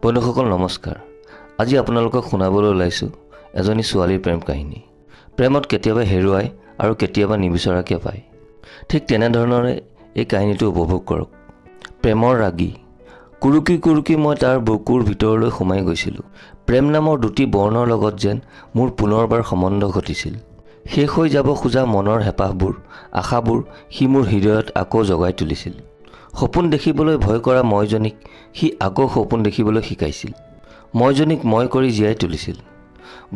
বন্ধুসকল নমস্কাৰ। আজি আপোনালোকক শুনাবলৈ ওলাইছোঁ এজনী ছোৱালীৰ প্ৰেম কাহিনী। প্ৰেমত কেতিয়াবা হেৰুৱাই আৰু কেতিয়াবা নিবিচৰাকৈ পায়। ঠিক তেনেধৰণৰে এই কাহিনীটো উপভোগ কৰক। প্ৰেমৰ ৰাগী। কুৰুকি কুৰুকি মই তাৰ বুকুৰ ভিতৰলৈ সোমাই গৈছিলোঁ। প্ৰেম নামৰ দুটি বৰ্ণৰ লগত যেন মোৰ পুনৰবাৰ সম্বন্ধ ঘটিছিল। শেষ হৈ যাব খোজা মনৰ হেঁপাহবোৰ, আশাবোৰ সি মোৰ হৃদয়ত আকৌ জগাই তুলিছিল। সপোন দেখিবলৈ ভয় কৰা মইজনীক সি আকৌ সপোন দেখিবলৈ শিকাইছিল। মইজনীক মই কৰি জীয়াই তুলিছিল।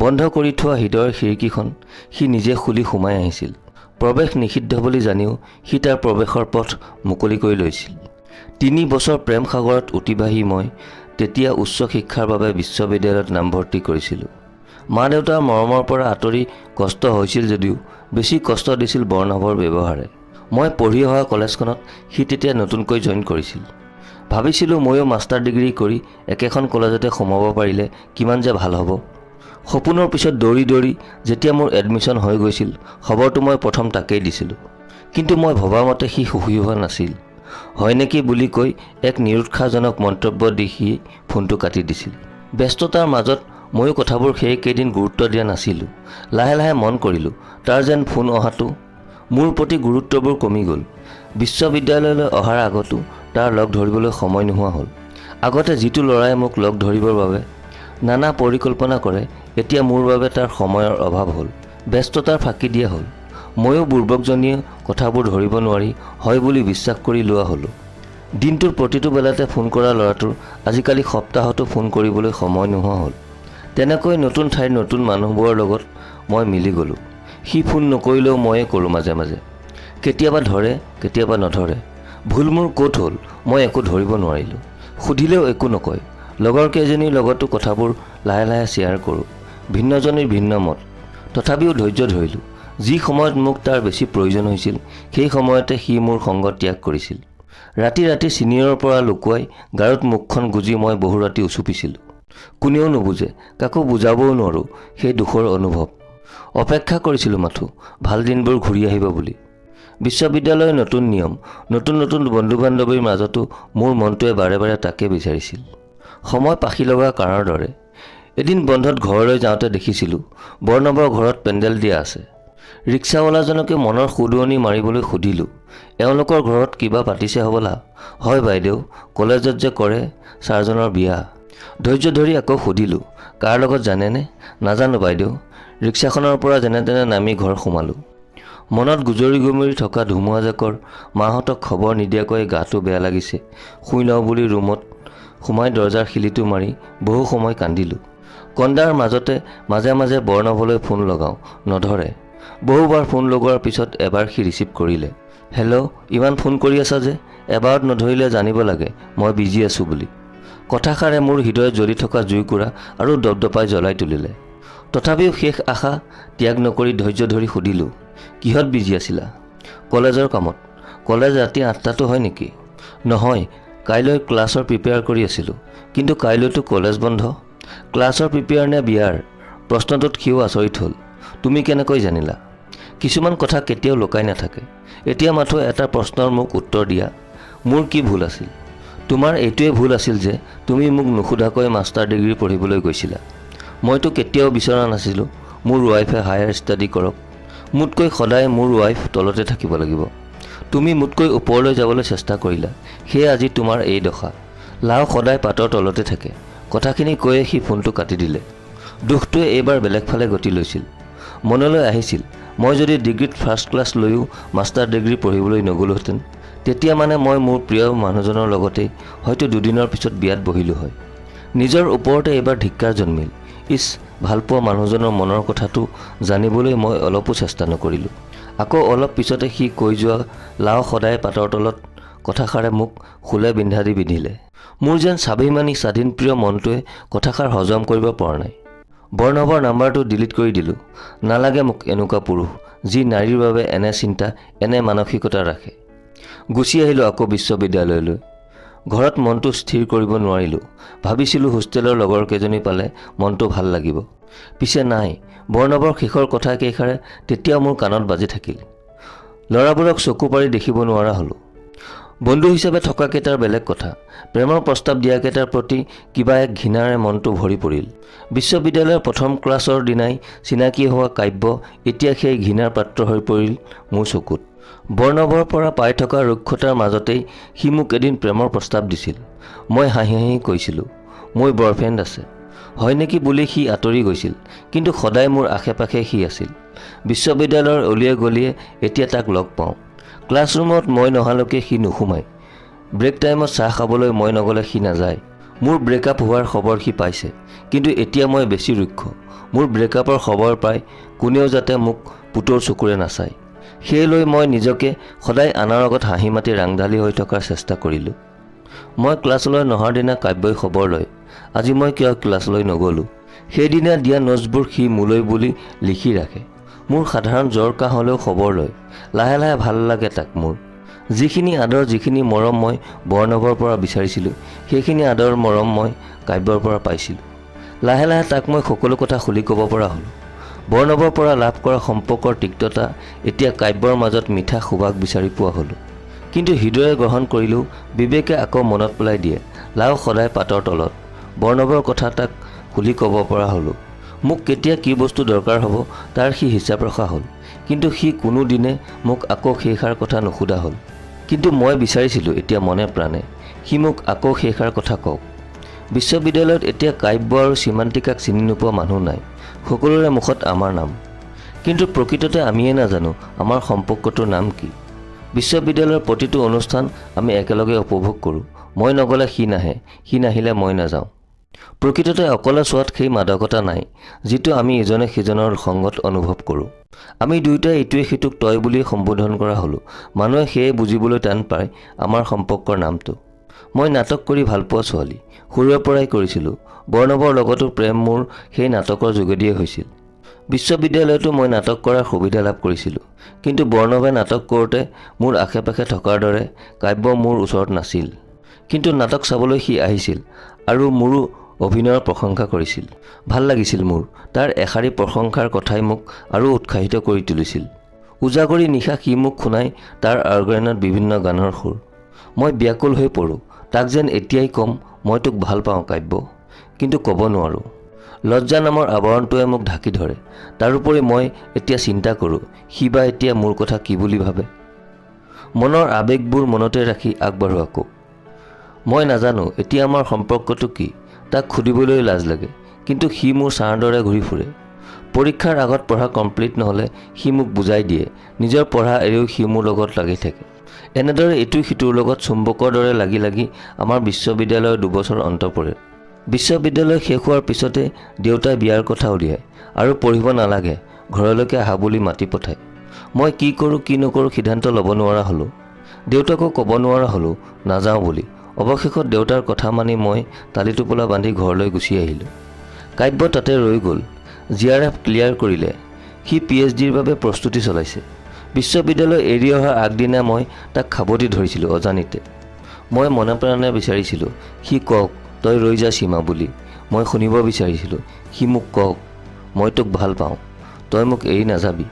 বন্ধ কৰি থোৱা হৃদয়ৰ খিৰিকীখন সি নিজে খুলি সোমাই আহিছিল। প্ৰৱেশ নিষিদ্ধ বুলি জানিও সি তাৰ প্ৰৱেশৰ পথ মুকলি কৰি লৈছিল। 3 বছৰ প্ৰেম সাগৰত অতিবাহী মই তেতিয়া উচ্চ শিক্ষাৰ বাবে বিশ্ববিদ্যালয়ত নামভৰ্তি কৰিছিলোঁ। মা দেউতাৰ মৰমৰ পৰা আঁতৰি কষ্ট হৈছিল যদিও বেছি কষ্ট দিছিল বৰ্ণৱৰ ব্যৱহাৰে। মই পঢ়ি অহা কলেজখনত সি তেতিয়া নতুনকৈ জইন কৰিছিল। ভাবিছিলোঁ ময়ো মাষ্টাৰ ডিগ্ৰী কৰি একেখন কলেজতে সোমাব পাৰিলে কিমান যে ভাল হ'ব। সপোনৰ পিছত দৌৰি দৌৰি যেতিয়া মোৰ এডমিশ্যন হৈ গৈছিল, খবৰটো মই প্ৰথম তাকেই দিছিলোঁ। কিন্তু মই ভবামতে সি সুখী হোৱা নাছিল। হয় নেকি বুলি কৈ এক নিৰুৎসাহজনক মন্তব্য দি সি ফোনটো কাটি দিছিল। ব্যস্ততাৰ মাজত ময়ো কথাবোৰ সেইকেইদিন গুৰুত্ব দিয়া নাছিলোঁ। লাহে লাহে মন কৰিলোঁ তাৰ যেন ফোন অহাটো মোৰ প্ৰতি গুৰুত্ববোৰ কমি গ'ল। বিশ্ববিদ্যালয়লৈ অহাৰ আগতো তাৰ লগ ধৰিবলৈ সময় নোহোৱা হ'ল। আগতে যিটো ল'ৰাই মোক লগ ধৰিবৰ বাবে নানা পৰিকল্পনা কৰে, এতিয়া মোৰ বাবে তাৰ সময়ৰ অভাৱ হ'ল। ব্যস্ততাৰ ফাঁকি দিয়া হ'ল। ময়ো বুৰ্বকজনীয়ে কথাবোৰ ধৰিব নোৱাৰি হয় বুলি বিশ্বাস কৰি লোৱা হ'লোঁ। দিনটোৰ প্ৰতিটো বেলাতে ফোন কৰা ল'ৰাটোৰ আজিকালি সপ্তাহতো ফোন কৰিবলৈ সময় নোহোৱা হ'ল। তেনেকৈ নতুন ঠাইৰ নতুন মানুহবোৰৰ লগত মই মিলি গ'লোঁ। সি ফোন নকৰিলেও ময়ে কৰোঁ মাজে মাজে। কেতিয়াবা ধৰে, কেতিয়াবা নধৰে। ভুল মোৰ ক'ত হ'ল মই একো ধৰিব নোৱাৰিলোঁ। সুধিলেও একো নকয়। লগৰ কেইজনীৰ লগতো কথাবোৰ লাহে লাহে শ্বেয়াৰ কৰোঁ। ভিন্নজনীৰ ভিন্ন মত। তথাপিও ধৈৰ্য ধৰিলোঁ। যি সময়ত মোক তাৰ বেছি প্ৰয়োজন হৈছিল সেই সময়তে সি মোৰ সংগ ত্যাগ কৰিছিল। ৰাতি ৰাতি চিনিয়ৰৰ পৰা লুকুৱাই গাৰুত মুখখন গুজি মই বহু ৰাতি উচুপিছিলোঁ। কোনেও নুবুজে, কাকো বুজাবও নোৱাৰোঁ সেই দুখৰ অনুভৱ। অপেক্ষা কৰিছিলোঁ মাথো ভাল দিনবোৰ ঘূৰি আহিব বুলি। বিশ্ববিদ্যালয়ৰ নতুন নিয়ম, নতুন নতুন বন্ধু বান্ধৱীৰ মাজতো মোৰ মনটোৱে বাৰে বাৰে তাকে বিচাৰিছিল। সময় পাখি লগা কাঁড়ৰ দৰে। এদিন বন্ধত ঘৰলৈ যাওঁতে দেখিছিলোঁ বৰ্ণৱৰ ঘৰত পেণ্ডেল দিয়া আছে। ৰিক্সাৱালাজনকে মনৰ শুধৰণি মাৰিবলৈ সুধিলোঁ, এওঁলোকৰ ঘৰত কিবা পাতিছে হ'বলা? হয় বাইদেউ, কলেজত যে কৰে ছাৰজনৰ বিয়া। ধৈৰ্য ধৰি আকৌ সুধিলোঁ, কাৰ লগত জানেনে? নাজানো বাইদেউ। ৰিক্সাখনৰ পৰা যেনে তেনে নামি ঘৰ সোমালোঁ। মনত গুজৰি গুমৰি থকা ধুমুহাজাকৰ মাহঁতক খবৰ নিদিয়াকৈ গাটো বেয়া লাগিছে। শুই লওঁ বুলি ৰুমত সোমাই দৰজাৰ খিলিটো মাৰি বহু সময় কান্দিলোঁ। কন্দাৰ মাজতে মাজে মাজে বৰ্ণৱলৈ ফোন লগাওঁ, নধৰে। বহুবাৰ ফোন লগোৱাৰ পিছত এবাৰ সি ৰিচিভ কৰিলে। হেল্ল', ইমান ফোন কৰি আছা যে? এবাৰত নধৰিলে জানিব লাগে মই বিজি আছোঁ বুলি। কথাষাৰে মোৰ হৃদয়ত জ্বলি থকা জুইকুৰা আৰু দপদপাই জ্বলাই তুলিলে। তথাপিও শেষ আশা ত্যাগ নকৰি ধৈৰ্য ধৰি সুধিলোঁ, কিহত বিজি আছিলা? কলেজৰ কামত। কলেজ ৰাতি 8টাতো হয় নেকি? নহয়, কাইলৈ ক্লাছৰ প্ৰিপেয়াৰ কৰি আছিলোঁ। কিন্তু কাইলৈতো কলেজ বন্ধ। ক্লাছৰ প্ৰিপেয়াৰ নে বিয়াৰ? প্ৰশ্নটোত সিও আচৰিত হ'ল। তুমি কেনেকৈ জানিলা? কিছুমান কথা কেতিয়াও লুকাই নাথাকে। এতিয়া মাথো এটা প্ৰশ্নৰ মোক উত্তৰ দিয়া। মোৰ কি ভুল আছিল? তোমাৰ এইটোৱে ভুল আছিল যে তুমি মোক নুসুধাকৈ মাষ্টাৰ ডিগ্ৰী পঢ়িবলৈ গৈছিলা। মইতো কেতিয়াও বিচৰা নাছিলোঁ মোৰ ৱাইফে হায়াৰ ষ্টাডি কৰক। মোতকৈ সদায় মোৰ ৱাইফ তলতে থাকিব লাগিব। তুমি মোতকৈ ওপৰলৈ যাবলৈ চেষ্টা কৰিলা, সেয়ে আজি তোমাৰ এই দশা। লাও সদায় পাতৰ তলতে থাকে। কথাখিনি কৈয়ে সি ফোনটো কাটি দিলে। দুখটোৱে এইবাৰ বেলেগ ফালে গতি লৈছিল। মনলৈ আহিছিল মই যদি ডিগ্ৰীত ফাৰ্ষ্ট ক্লাছ লৈও মাষ্টাৰ ডিগ্ৰী পঢ়িবলৈ নগ'লোহেঁতেন, তেতিয়া মানে মই মোৰ প্ৰিয় মানুহজনৰ লগতেই হয়তো দুদিনৰ পিছত বিয়াত বহিলোঁ হয়। নিজৰ ওপৰতে এইবাৰ ধিক্কাৰ জন্মিল। ইছ, ভালপোৱা মানুহজনৰ মনৰ কথাটো জানিবলৈ মই অলপো চেষ্টা নকৰিলোঁ। আকৌ অলপ পিছতে সি কৈ যোৱা লাও সদায় পাতৰ তলত কথাষাৰে মোক শুলে বিন্ধা দি বিন্ধিলে। মোৰ যেন স্বাভিমানী স্বাধীনপ্ৰিয় মনটোৱে কথাষাৰ হজম কৰিব পৰা নাই। বৰ্ণৱৰ নাম্বাৰটো ডিলিট কৰি দিলোঁ। নালাগে মোক এনেকুৱা পুৰুষ যি নাৰীৰ বাবে এনে চিন্তা, এনে মানসিকতা ৰাখে। গুচি আহিলোঁ আকৌ বিশ্ববিদ্যালয়লৈ। ঘৰত মনটো স্থিৰ কৰিব নোৱাৰিলোঁ। ভাবিছিলোঁ হোষ্টেলৰ লগৰ কেইজনী পালে মনটো ভাল লাগিব। পিছে নাই, বৰ্ণৱৰ শেষৰ কথা কেইষাৰে তেতিয়াও মোৰ কাণত বাজি থাকিল। ল'ৰাবোৰক চকু পাৰি দেখিব নোৱাৰা হ'লোঁ। বন্ধু হিচাপে থকাকেইটাৰ বেলেগ কথা, প্ৰেমৰ প্ৰস্তাৱ দিয়াকেইটাৰ প্ৰতি কিবা এক ঘৃণাৰে মনটো ভৰি পৰিল। বিশ্ববিদ্যালয়ৰ প্ৰথম ক্লাছৰ দিনাই চিনাকি হোৱা কাব্য এতিয়া সেই ঘৃণাৰ পাত্ৰ হৈ পৰিল মোৰ চকুত। বৰ্ণৱৰ পৰা পাই থকা ৰুক্ষতাৰ মাজতেই সি মোক এদিন প্ৰেমৰ প্ৰস্তাৱ দিছিল। মই হাঁহি হাঁহি কৈছিলোঁ, মোৰ বয়ফ্ৰেণ্ড আছে। হয় নেকি বুলি সি আঁতৰি গৈছিল, কিন্তু সদায় মোৰ আশে পাশে সি আছিল। বিশ্ববিদ্যালয়ৰ অলিয়ে গলিয়ে এতিয়া তাক লগ পাওঁ। ক্লাছৰুমত মই নহালৈকে সি নোসোমায়। ব্ৰেক টাইমত চাহ খাবলৈ মই নগ'লে সি নাযায়। মোৰ ব্ৰেকআপ হোৱাৰ খবৰ সি পাইছে, কিন্তু এতিয়া মই বেছি ৰুক্ষ। মোৰ ব্ৰেকআপৰ খবৰ পাই কোনেও যাতে মোক পুতৰ চকুৰে নাচায়, সেই লৈ মই নিজকে সদায় আনৰ আগত হাঁহি মাতি ৰাংঢালী হৈ থকাৰ চেষ্টা কৰিলোঁ। মই ক্লাছলৈ নহাৰ দিনা কাব্যই খবৰ লয়, আজি মই কিয় ক্লাছলৈ নগ'লোঁ। সেইদিনা দিয়া নোটছবোৰ সি মোলৈ বুলি লিখি ৰাখে। মোৰ সাধাৰণ জ্বৰ কাহ হ'লেও খবৰ লয়। লাহে লাহে ভাল লাগে তাক মোৰ। যিখিনি আদৰ যিখিনি মৰম মই বৰ্ণৱৰ পৰা বিচাৰিছিলোঁ, সেইখিনি আদৰ মৰম মই কাব্যৰ পৰা পাইছিলোঁ। লাহে লাহে তাক মই সকলো কথা খুলি ক'ব পৰা হ'লোঁ। বৰ্ণৱৰ পৰা লাভ কৰা সম্পৰ্কৰ তিক্ততা এতিয়া কাব্যৰ মাজত মিঠা সুবাস বিচাৰি পোৱা হ'লোঁ। কিন্তু হৃদয়ে গ্ৰহণ কৰিলেও বিবেকে আকৌ মনত পেলাই দিয়ে, লাও সদায় পাতৰ তলত। বৰ্ণৱৰ কথা তাক খুলি ক'ব পৰা হ'লোঁ। মোক কেতিয়া কি বস্তু দৰকাৰ হ'ব তাৰ সি হিচাপ ৰখা হ'ল, কিন্তু সি কোনো দিনে মোক আকৌ সেইষাৰ কথা নুসুধা হ'ল। কিন্তু মই বিচাৰিছিলোঁ এতিয়া মনে প্ৰাণে সি মোক আকৌ সেইষাৰ কথা কওক। বিশ্ববিদ্যালয়ত এতিয়া কাব্য আৰু সীমান্তিকাক চিনি নোপোৱা মানুহ নাই। সকলোৰে মুখত আমাৰ নাম, কিন্তু প্ৰকৃততে আমিয়ে নাজানো আমাৰ সম্পৰ্কটোৰ নাম কি। বিশ্ববিদ্যালয়ৰ প্ৰতিটো অনুষ্ঠান আমি একেলগে উপভোগ কৰোঁ। মই নগ'লে সি নাহে, সি নাহিলে মই নাযাওঁ। প্ৰকৃততে অকলে চোৱাত সেই মাদকতা নাই, যিটো আমি ইজনে সিজনৰ সংগত অনুভৱ কৰোঁ। আমি দুয়োটাই ইটোৱে সিটোক তই বুলি সম্বোধন কৰা হ'লোঁ। মানুহে সেয়ে বুজিবলৈ টান পায় আমাৰ সম্পৰ্কৰ নামটো। মই নাটক কৰি ভালপোৱা ছোৱালী, সৰুৰে পৰাই কৰিছিলোঁ। বৰ্ণৱৰ লগতো প্ৰেম মোৰ সেই নাটকৰ যোগেদিয়ে হৈছিল। বিশ্ববিদ্যালয়তো মই নাটক কৰাৰ সুবিধা লাভ কৰিছিলোঁ, কিন্তু বৰ্ণৱে নাটক কৰোঁতে মোৰ আশে পাশে থকাৰ দৰে কাব্য মোৰ ওচৰত নাছিল। কিন্তু নাটক চাবলৈ সি আহিছিল আৰু মোৰো অভিনয়ৰ প্ৰশংসা কৰিছিল। ভাল লাগিছিল মোৰ। তাৰ এষাৰি প্ৰশংসাৰ কথাই মোক আৰু উৎসাহিত কৰি তুলিছিল। উজাগৰি নিশা সি মোক শুনাই তাৰ অৰ্গেনত বিভিন্ন গানৰ সুৰ। মই ব্যাকুল হৈ পৰোঁ, তাক যেন এতিয়াই ক'ম মই তোক ভাল পাওঁ কাব্য, কিন্তু ক'ব নোৱাৰোঁ। লজ্জা নামৰ আৱৰণটোৱে মোক ঢাকি ধৰে। তাৰোপৰি মই এতিয়া চিন্তা কৰোঁ, সি বা এতিয়া মোৰ কথা কি বুলি ভাবে। মনৰ আৱেগবোৰ মনতে ৰাখি আগবাঢ়ো আকৌ। মই নাজানো এতিয়া আমাৰ সম্পৰ্কটো কি, তাক সুধিবলৈ লাজ লাগে, কিন্তু সি মোৰ ছাৰ দৰে ঘূৰি ফুৰে। পৰীক্ষাৰ আগত পঢ়া কমপ্লিট নহ'লে সি মোক বুজাই দিয়ে, নিজৰ পঢ়া এৰিও সি মোৰ লগত লাগি থাকে। এনেদৰে ইটো সিটোৰ লগত চুম্বকৰ দৰে লাগি লাগি আমাৰ বিশ্ববিদ্যালয়ৰ 2 বছৰ অন্ত পৰে। বিশ্ববিদ্যালয় শেষ হোৱাৰ পিছতে দেউতাই বিয়াৰ কথা উলিয়ায় আৰু পঢ়িব নালাগে, ঘৰলৈকে আহা বুলি মাতি পঠায়। মই কি কৰোঁ কি নকৰোঁ সিদ্ধান্ত ল'ব নোৱাৰা হ'লোঁ। দেউতাকো ক'ব নোৱাৰা হ'লোঁ নাযাওঁ বুলি। অৱশেষত দেউতাৰ কথা মানি মই টালি টোপোলা বান্ধি ঘৰলৈ গুচি আহিলোঁ। কাব্য তাতে ৰৈ গ'ল। JRF ক্লিয়াৰ কৰিলে। সি PhDৰ বাবে প্ৰস্তুতি চলাইছে। বিশ্ববিদ্যালয় এৰি অহাৰ আগদিনা মই তাক খাবতি ধৰিছিলোঁ অজানিতে। মই মনে প্ৰাণে বিচাৰিছিলোঁ সি কওক তই ৰৈ যা সীমা বুলি। মই শুনিব বিচাৰিছিলোঁ সি মোক কওক মই তোক ভাল পাওঁ, তই মোক এৰি নাযাবি।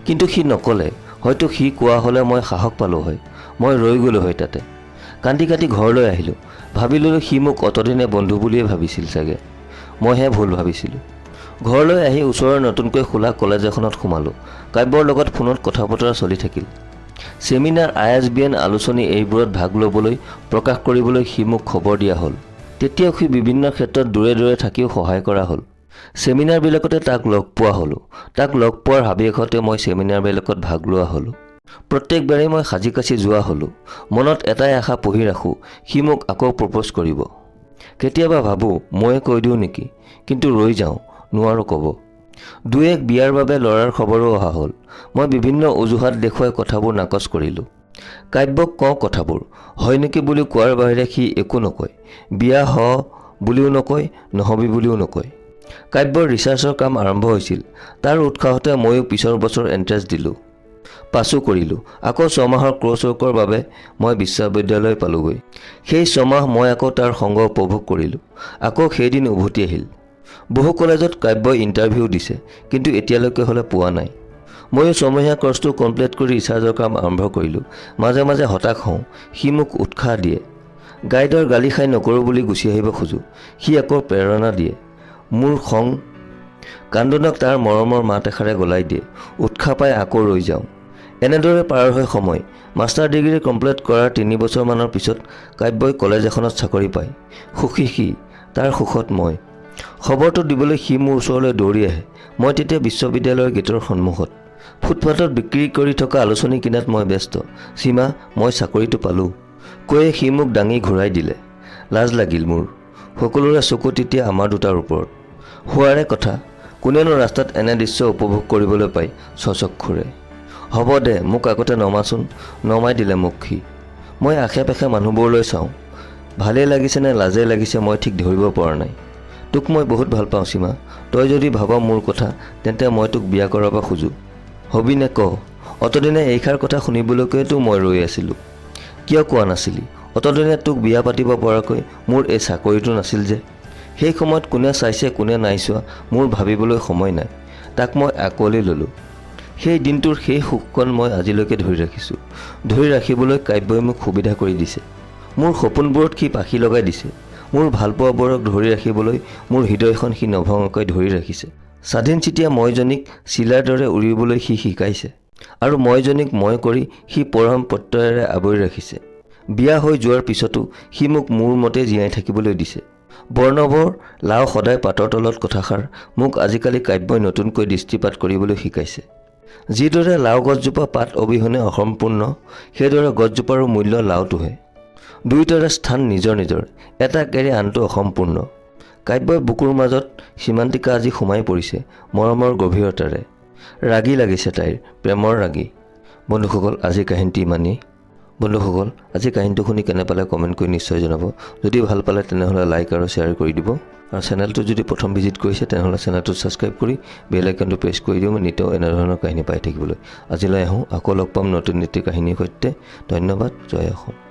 কিন্তু সি নক'লে। হয়তো সি কোৱা হ'লে মই সাহস পালোঁ হয়, মই ৰৈ গ'লোঁ হয় তাতে। কান্দি কাটি ঘৰলৈ আহিলোঁ। ভাবিলোঁ সি মোক অতদিনে বন্ধু বুলিয়ে ভাবিছিল চাগে। মইহে ভুল ভাবিছিলোঁ। ঘৰলৈ আহি ওচৰৰ নতুনকৈ খোলা কলেজ এখনত সোমালোঁ। কাব্যৰ লগত ফোনত কথা বতৰা চলি থাকিল। ছেমিনাৰ, ISBN আলোচনী এইবোৰত ভাগ ল'বলৈ প্ৰকাশ কৰিবলৈ সি মোক খবৰ দিয়া হ'ল। তেতিয়াও সি বিভিন্ন ক্ষেত্ৰত দূৰে দূৰে থাকিও সহায় কৰা হ'ল। ছেমিনাৰবিলাকতে তাক লগ পোৱা হ'লোঁ। তাক লগ পোৱাৰ হাবিয়াসতে মই ছেমিনাৰবিলাকত ভাগ লোৱা হ'লোঁ। প্ৰত্যেকবাৰেই মই সাজি কাচি যোৱা হ'লোঁ। মনত এটাই আশা পুহি ৰাখোঁ, সি মোক আকৌ প্ৰপ'জ কৰিব। কেতিয়াবা ভাবোঁ ময়ে কৈ দিওঁ নেকি, কিন্তু ৰৈ যাওঁ, নোৱাৰোঁ ক'ব। 2-1 বিয়াৰ বাবে ল'ৰাৰ খবৰো অহা হ'ল। মই বিভিন্ন অজুহাত দেখুৱাই কথাবোৰ নাকচ কৰিলোঁ। কাব্যক কওঁ কথাবোৰ, হয় নেকি বুলি কোৱাৰ বাহিৰে সি একো নকয়। বিয়া হ বুলিও নকয়, নহবি বুলিও নকয়। কাব্যৰ ৰিচাৰ্চৰ কাম আৰম্ভ হৈছিল। তাৰ উৎসাহতে ময়ো পিছৰ বছৰ এণ্ট্ৰেঞ্চ দিলোঁ। পাছো কৰিলোঁ। আকৌ 6 মাহৰ কোৰ্ছৱৰ্কৰ বাবে মই বিশ্ববিদ্যালয় পালোঁগৈ। সেই 6 মাহ মই আকৌ তাৰ সংগ উপভোগ কৰিলোঁ। আকৌ সেইদিন উভতি আহিল। বহু কলেজত কাব্যই ইণ্টাৰভিউ দিছে, কিন্তু এতিয়ালৈকে হ'লে পোৱা নাই। ময়ো ছমহীয়া কৰ্চটো কমপ্লিট কৰি ৰিচাৰ্জৰ কাম আৰম্ভ কৰিলোঁ। মাজে মাজে হতাশ হওঁ, সি মোক উৎসাহ দিয়ে। গাইডৰ গালি খাই নকৰোঁ বুলি গুচি আহিব খোজোঁ, সি আকৌ প্ৰেৰণা দিয়ে। মোৰ খং কান্দোনক তাৰ মৰমৰ মাত এষাৰে গলাই দিয়ে, উৎসাহ পাই আকৌ ৰৈ যাওঁ। এনেদৰে পাৰ হৈ সময়। মাষ্টাৰ ডিগ্ৰী কমপ্লিট কৰাৰ 3 বছৰমানৰ পিছত কাব্যই কলেজ এখনত চাকৰি পায়। সুখী সি, তাৰ সুখত মই। খবৰটো দিবলৈ সি মোৰ ওচৰলৈ দৌৰি আহে। মই তেতিয়া বিশ্ববিদ্যালয়ৰ গেটৰ সন্মুখত। ফুটপাথত বিক্ৰী কৰি থকা আলোচনী কিনাত মই ব্যস্ত। সীমা, মই চাকৰিটো পালোঁ, কৈয়ে সি মোক দাঙি ঘূৰাই দিলে। লাজ লাগিল মোৰ। সকলোৰে চকু তেতিয়া আমাৰ দুটাৰ ওপৰত। হোৱাৰে কথা, কোনেনো ৰাস্তাত এনে দৃশ্য উপভোগ কৰিবলৈ পায় স্বচক্ষুৰে। হ'ব দে, মোক আগতে নমাচোন, নমাই দিলে মোক সি। মই আশে পাশে মানুহবোৰলৈ চাওঁ। ভালেই লাগিছে নে লাজেই লাগিছে মই ঠিক ধৰিব পৰা নাই। তোক মই বহুত ভাল পাওঁ সীমা। তই যদি ভাব মোৰ কথা, তেন্তে মই তোক বিয়া কৰাব খোজোঁ। হবিনে ক? অতদিনে এইষাৰ কথা শুনিবলৈকৈতো মই ৰৈ আছিলোঁ। কিয় কোৱা নাছিলি? অতদিনে তোক বিয়া পাতিব পৰাকৈ মোৰ এই চাকৰিটো নাছিল যে। সেই সময়ত কোনে চাইছে কোনে নাই চোৱা মোৰ ভাবিবলৈ সময় নাই। তাক মই আঁকোৱালি ল'লোঁ। সেই দিনটোৰ সেই সুখকণ মই আজিলৈকে ধৰি ৰাখিছোঁ। ধৰি ৰাখিবলৈ কাব্যই মোক সুবিধা কৰি দিছে। মোৰ সপোনবোৰত সি পাখি লগাই দিছে। মোৰ ভালপোৱাবোৰক ধৰি ৰাখিবলৈ মোৰ হৃদয়খন সি নভঙাকৈ ধৰি ৰাখিছে। স্বাধীন চিতিয়া মইজনীক চিলাৰ দৰে উৰিবলৈ সি শিকাইছে। আৰু মইজনীক মই কৰি সি পৰম প্ৰত্যয়েৰে আৱৰি ৰাখিছে। বিয়া হৈ যোৱাৰ পিছতো সি মোক মোৰ মতে জীয়াই থাকিবলৈ দিছে। বৰ্ণৱৰ লাও সদায় পাতৰ তলত কথাষাৰ মোক আজিকালি কাব্যই নতুনকৈ দৃষ্টিপাত কৰিবলৈ শিকাইছে। যিদৰে লাও গছজোপা পাত অবিহনে অসম্পূৰ্ণ, সেইদৰে গছজোপাৰো মূল্য লাওটোহে। দুয়োটাৰে স্থান নিজৰ নিজৰ, এটাক এৰি আনটো অসম্পূৰ্ণ। কাব্যই বুকুৰ মাজত সীমান্তিকা আজি সোমাই পৰিছে মৰমৰ গভীৰতাৰে। ৰাগী লাগিছে তাইৰ, প্ৰেমৰ ৰাগী। বন্ধুসকল, আজিৰ কাহিনীটি ইমানেই। বন্ধুসকল, আজি কাহিনীটো শুনি কেনে পালে কমেণ্ট কৰি নিশ্চয় জনাব। যদি ভাল পালে তেনেহ'লে লাইক আৰু শ্বেয়াৰ কৰি দিব। আৰু চেনেলটো যদি প্ৰথম ভিজিট কৰিছে তেনেহ'লে চেনেলটো ছাবস্ক্ৰাইব কৰি বেল আইকনটো প্ৰেছ কৰি দিওঁ নিতৌ এনেধৰণৰ কাহিনী পাই থাকিবলৈ। আজিলৈ আহোঁ, আকৌ লগ পাম নতুন নীতি কাহিনীৰ সৈতে। ধন্যবাদ। জয় অসম।